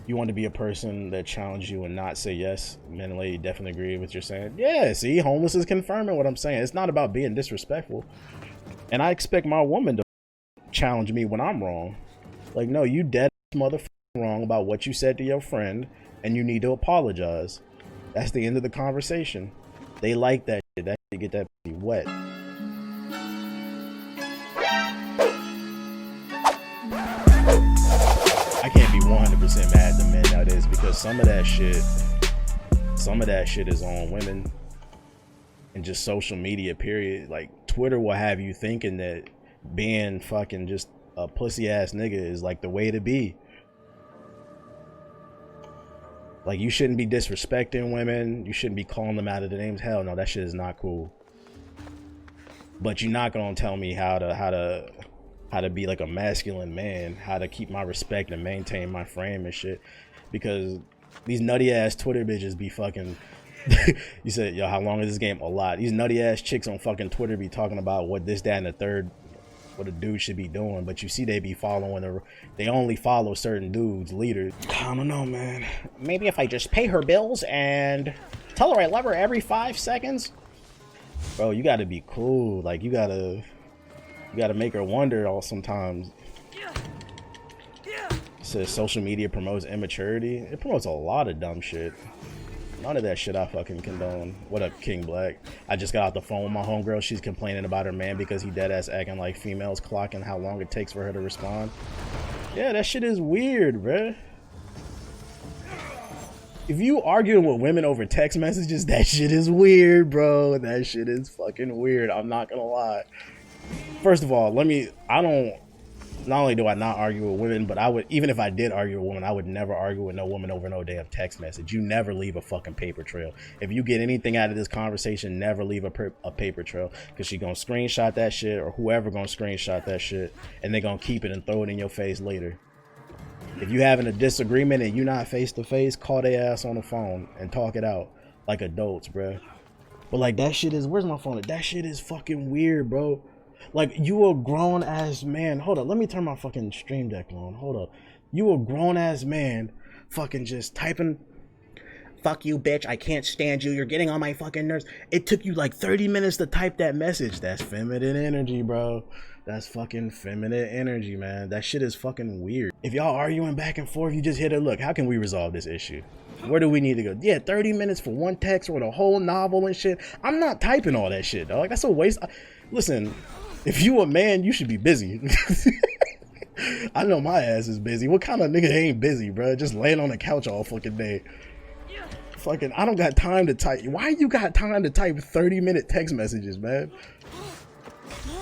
You want to be a person that challenge you and not say yes. Men and lady definitely agree with what you're saying. Yeah, see, homeless is confirming what I'm saying. It's not about being disrespectful. And I expect my woman to challenge me when I'm wrong. Like, no, you dead motherfucker wrong about what you said to your friend, and you need to apologize. That's the end of the conversation. They like that shit. That shit get that wet. I can't be 100% mad at the men nowadays because some of that shit is on women and just social media, period. Like, Twitter will have you thinking that being fucking just a pussy ass nigga is like the way to be. Like, you shouldn't be disrespecting women. You shouldn't be calling them out of the names. Hell no, that shit is not cool. But you're not gonna tell me how to be like a masculine man, how to keep my respect and maintain my frame and shit. Because these nutty ass Twitter bitches be fucking you said, yo, how long is this game? A lot. These nutty ass chicks on fucking Twitter be talking about what this, that, and the third, what a dude should be doing, but you see they be following they only follow certain dudes, leaders. I don't know, man. Maybe if I just pay her bills and tell her I love her every 5 seconds. Bro, you gotta be cool. Like, you gotta make her wonder all sometimes. It says social media promotes immaturity. It promotes a lot of dumb shit. None of that shit I fucking condone. What up, King Black? I just got off the phone with my homegirl. She's complaining about her man because he deadass acting like females, clocking how long it takes for her to respond. Yeah, that shit is weird, bruh. If you arguing with women over text messages, that shit is weird, bro. That shit is fucking weird. I'm not gonna lie. First of all, not only do I not argue with women, but I would, even if I did argue with a woman, I would never argue with no woman over no damn text message. You never leave a fucking paper trail. If you get anything out of this conversation, never leave a paper trail, because she gonna screenshot that shit, or whoever gonna screenshot that shit, and they gonna keep it and throw it in your face later. If you having a disagreement and you not face to face, call their ass on the phone and talk it out like adults, bro. But like, that shit is, where's my phone? That shit is fucking weird, bro. Like, you a grown ass man. Hold up, let me turn my fucking stream deck on. Hold up. You a grown ass man fucking just typing, fuck you, bitch, I can't stand you, you're getting on my fucking nerves. It took you like 30 minutes to type that message. That's feminine energy, bro. That's fucking feminine energy, man. That shit is fucking weird. If y'all arguing back and forth, you just hit her, look, how can we resolve this issue? Where do we need to go? Yeah, 30 minutes for one text or the whole novel and shit. I'm not typing all that shit, dog. That's a waste. Listen, if you a man, you should be busy. I know my ass is busy. What kind of nigga ain't busy, bro? Just laying on the couch all fucking day. Fucking, I don't got time to type. Why you got time to type 30-minute text messages, man?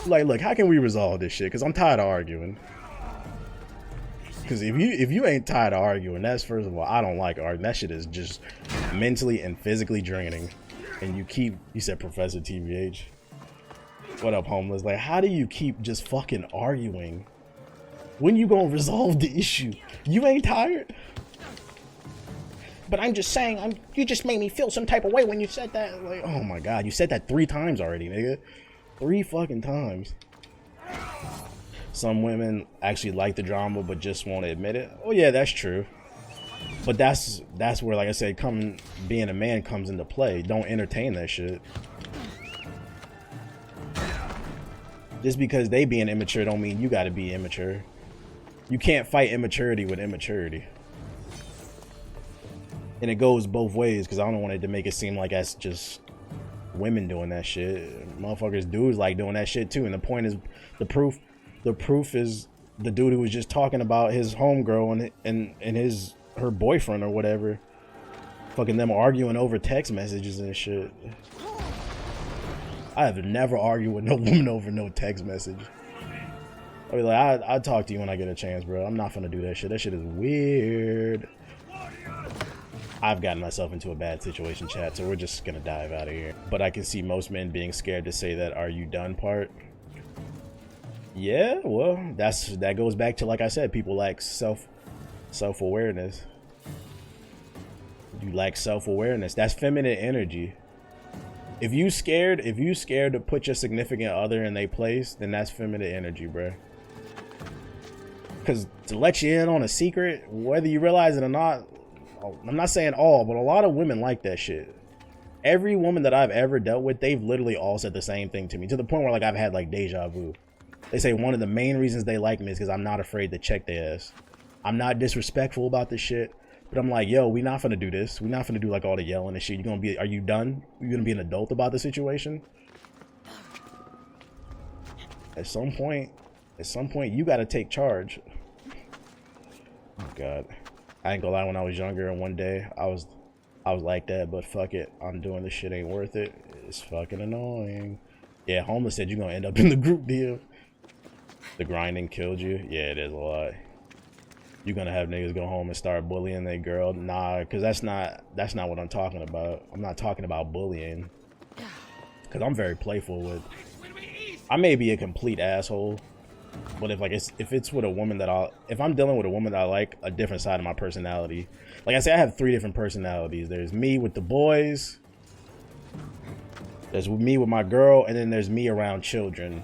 Like, look, how can we resolve this shit? Because I'm tired of arguing. Because if you ain't tired of arguing, that's, first of all, I don't like arguing. That shit is just mentally and physically draining. And you said Professor TVH. What up, homeless? Like, how do you keep just fucking arguing? When you gonna resolve the issue? You ain't tired? But I'm just saying, you just made me feel some type of way when you said that. Like, oh my god, you said that 3 times already, nigga. 3 fucking times. Some women actually like the drama but just won't admit it. Oh yeah, that's true. But that's where, like I said, being a man comes into play. Don't entertain that shit. Just because they being immature don't mean you gotta be immature. You can't fight immaturity with immaturity. And it goes both ways, because I don't want it to make it seem like that's just women doing that shit. Motherfuckers, dudes like doing that shit too. And the point is, the proof is the dude who was just talking about his homegirl and her boyfriend or whatever. Fucking them arguing over text messages and shit. I have never argued with no woman over no text message. I mean, like, I'll talk to you when I get a chance, bro. I'm not gonna do that shit. That shit is weird. I've gotten myself into a bad situation, chat, so we're just gonna dive out of here. But I can see most men being scared to say that "are you done" part. Yeah, well, that goes back to, like I said, people lack self-awareness. You lack self-awareness. That's feminine energy. If you scared to put your significant other in their place, then that's feminine energy, bro. because to let you in on a secret, whether you realize it or not, I'm not saying all, but a lot of women like that shit. Every woman that I've ever dealt with, they've literally all said the same thing to me, to the point where like I've had like deja vu. They say one of the main reasons they like me is because I'm not afraid to check their ass. I'm not disrespectful about this shit, but I'm like, yo, we not finna do this. We not finna do like all the yelling and shit. You gonna be, are you done? You gonna be an adult about the situation? At some point, you gotta take charge. Oh God, I ain't gonna lie. When I was younger, and one day I was like that, but fuck it, I'm doing this shit, ain't worth it. It's fucking annoying. Yeah, homeless said you're gonna end up in the group deal. The grinding killed you. Yeah, it is a lot. You're gonna have niggas go home and start bullying their girl. Nah, because that's not what I'm talking about. I'm not talking about bullying, because I'm very playful with. I may be a complete asshole, but if it's with a woman that if I'm dealing with a woman that I like, a different side of my personality. Like I say, I have 3 different personalities. There's me with the boys, there's me with my girl, and then there's me around children.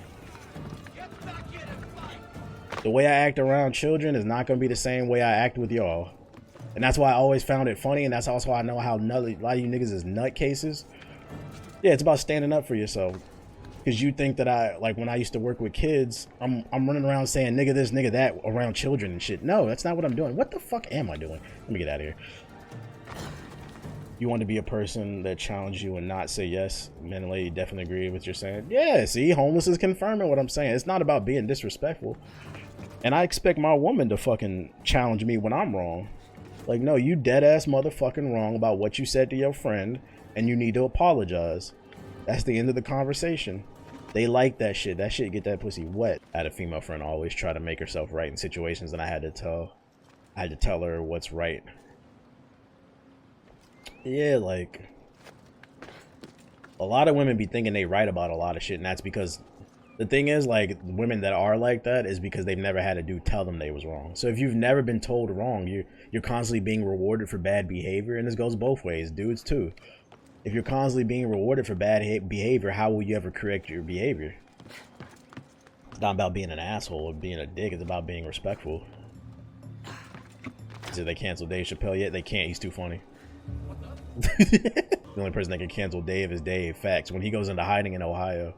The way I act around children is not going to be the same way I act with y'all. And that's why I always found it funny, and that's also why I know how a lot of you niggas is nutcases. Yeah, it's about standing up for yourself. Because you think that like when I used to work with kids, I'm running around saying nigga this, nigga that around children and shit. No, that's not what I'm doing. What the fuck am I doing? Let me get out of here. You want to be a person that challenge you and not say yes. Men and lady definitely agree with what you're saying. Yeah, see, homeless is confirming what I'm saying. It's not about being disrespectful. And I expect my woman to fucking challenge me when I'm wrong. Like, no, you dead ass motherfucking wrong about what you said to your friend, and you need to apologize. That's the end of the conversation. They like that shit. That shit get that pussy wet. I had a female friend always try to make herself right in situations, and I had to tell her what's right. Yeah, like a lot of women be thinking they right about a lot of shit, and that's because the thing is, like, women that are like that is because they've never had a dude tell them they was wrong. So if you've never been told wrong, you're constantly being rewarded for bad behavior, and this goes both ways, dudes too. If you're constantly being rewarded for bad behavior, how will you ever correct your behavior? It's not about being an asshole or being a dick. It's about being respectful. Did they cancel Dave Chappelle yet? They can't. He's too funny. The only person that can cancel Dave is Dave. Facts. When he goes into hiding in Ohio.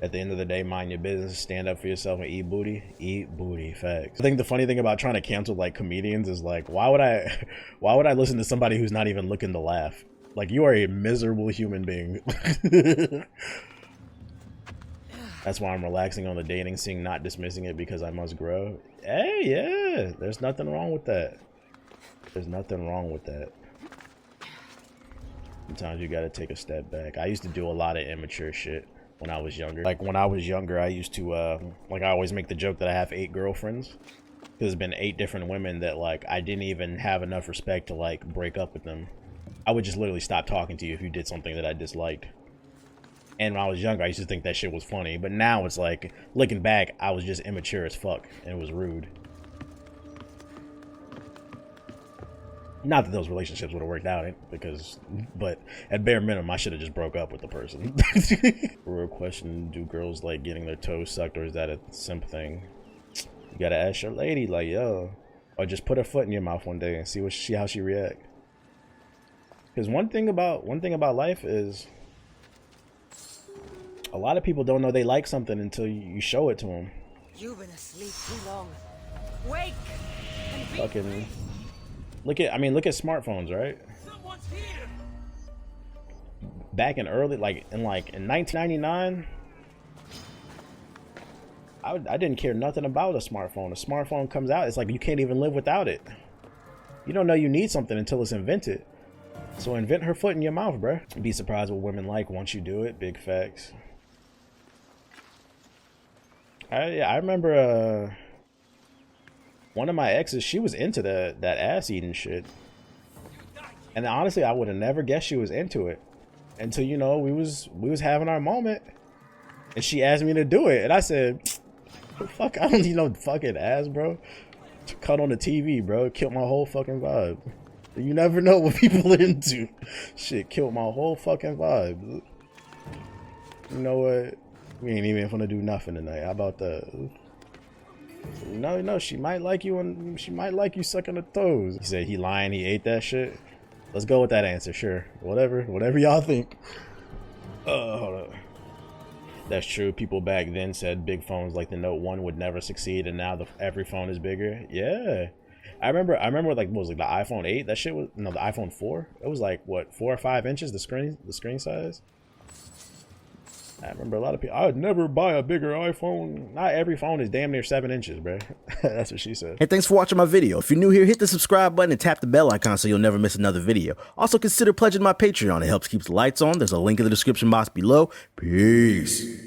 At the end of the day, mind your business, stand up for yourself, and eat booty. Eat booty. Facts. I think the funny thing about trying to cancel like comedians is like, why would I listen to somebody who's not even looking to laugh? Like, you are a miserable human being. That's why I'm relaxing on the dating scene, not dismissing it because I must grow. Hey, yeah, there's nothing wrong with that. There's nothing wrong with that. Sometimes you gotta take a step back. I used to do a lot of immature shit when I was younger. Like, when I was younger, I used to, like, I always make the joke that I have 8 girlfriends. There's been 8 different women that, like, I didn't even have enough respect to, like, break up with them. I would just literally stop talking to you if you did something that I disliked. And when I was younger, I used to think that shit was funny. But now it's like, looking back, I was just immature as fuck. And it was rude. Not that those relationships would have worked out, but at bare minimum, I should have just broke up with the person. Real question, do girls like getting their toes sucked, or is that a simp thing? You gotta ask your lady, like, yo. Or just put her foot in your mouth one day and see how she react. Because one thing about life is, a lot of people don't know they like something until you show it to them. You've been asleep too long. Wake! Fucking... Look at smartphones, right? Someone's here. Back in 1999, I didn't care nothing about a smartphone. A smartphone comes out, it's like you can't even live without it. You don't know you need something until it's invented. So invent her foot in your mouth, bruh. Be surprised what women like once you do it. Big facts. I remember one of my exes, she was into that ass eating shit. And honestly, I would have never guessed she was into it until, you know, we was having our moment and she asked me to do it. And I said, fuck, I don't need no fucking ass, bro. Cut on the TV, bro. It killed my whole fucking vibe. You never know what people are into. Shit killed my whole fucking vibe. You know what? We ain't even gonna do nothing tonight. How about that? No, she might like you and she might like you sucking her toes. He said he lying, he ate that shit. Let's go with that answer, sure. Whatever y'all think. Hold up. That's true. People back then said big phones like the Note 1 would never succeed, and now every phone is bigger. Yeah. I remember like what was it, the iPhone 8? That shit was the iPhone 4. It was like what, 4 or 5 inches the screen size. I remember a lot of people. I would never buy a bigger iPhone. Not every phone is damn near 7 inches, bro. That's what she said. Hey, thanks for watching my video. If you're new here, hit the subscribe button and tap the bell icon so you'll never miss another video. Also, consider pledging my Patreon. It helps keep the lights on. There's a link in the description box below. Peace.